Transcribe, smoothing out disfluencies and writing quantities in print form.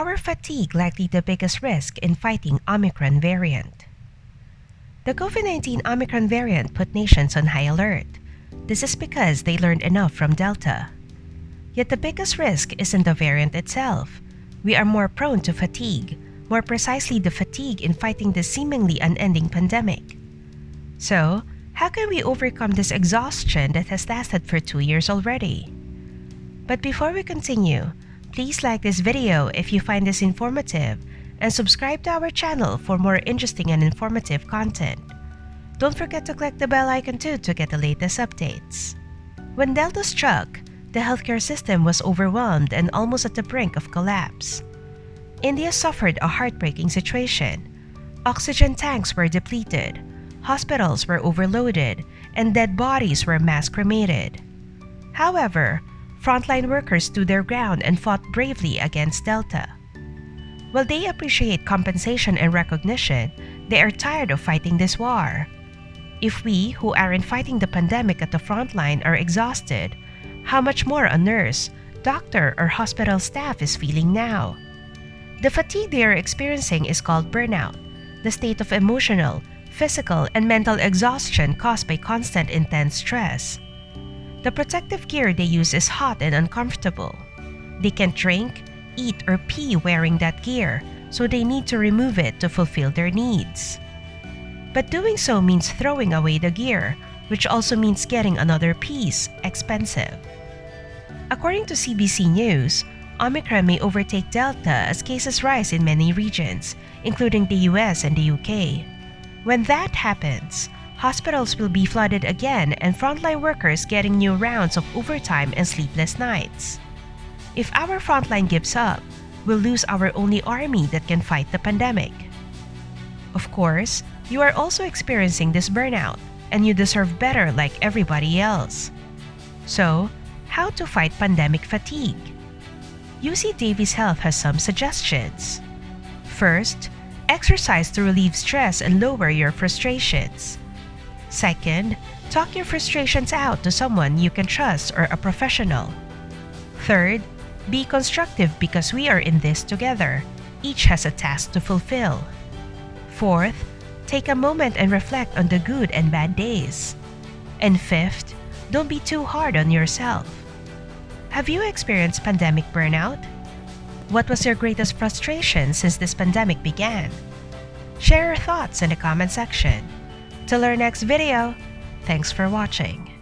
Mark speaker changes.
Speaker 1: our fatigue likely the biggest risk in fighting Omicron variant? The COVID-19 Omicron variant put nations on high alert. This is because they learned enough from Delta. Yet the biggest risk isn't the variant itself. We are more prone to fatigue, more precisely the fatigue in fighting this seemingly unending pandemic. So, how can we overcome this exhaustion that has lasted for 2 years already? But before we continue, please like this video if you find this informative and subscribe to our channel for more interesting and informative content. Don't forget to click the bell icon too to get the latest updates. When Delta struck, the healthcare system was overwhelmed and almost at the brink of collapse. India suffered a heartbreaking situation. Oxygen tanks were depleted, hospitals were overloaded, and dead bodies were mass cremated. However, frontline workers stood their ground and fought bravely against Delta. While they appreciate compensation and recognition, they are tired of fighting this war. If we, who aren't fighting the pandemic at the frontline, are exhausted, how much more a nurse, doctor, or hospital staff is feeling now? The fatigue they are experiencing is called burnout, the state of emotional, physical, and mental exhaustion caused by constant intense stress. The protective gear they use is hot and uncomfortable. They can't drink, eat, or pee wearing that gear, so they need to remove it to fulfill their needs. But doing so means throwing away the gear, which also means getting another piece, expensive. According to CBC News, Omicron may overtake Delta as cases rise in many regions, including the US and the UK. When that happens, hospitals will be flooded again and frontline workers getting new rounds of overtime and sleepless nights. If our frontline gives up, we'll lose our only army that can fight the pandemic. Of course, you are also experiencing this burnout, and you deserve better like everybody else. So, how to fight pandemic fatigue? UC Davis Health has some suggestions. First, exercise to relieve stress and lower your frustrations. Second, talk your frustrations out to someone you can trust or a professional. Third, be constructive because we are in this together. Each has a task to fulfill. Fourth, take a moment and reflect on the good and bad days. And fifth, don't be too hard on yourself. Have you experienced pandemic burnout? What was your greatest frustration since this pandemic began? Share your thoughts in the comment section. Till our next video, thanks for watching.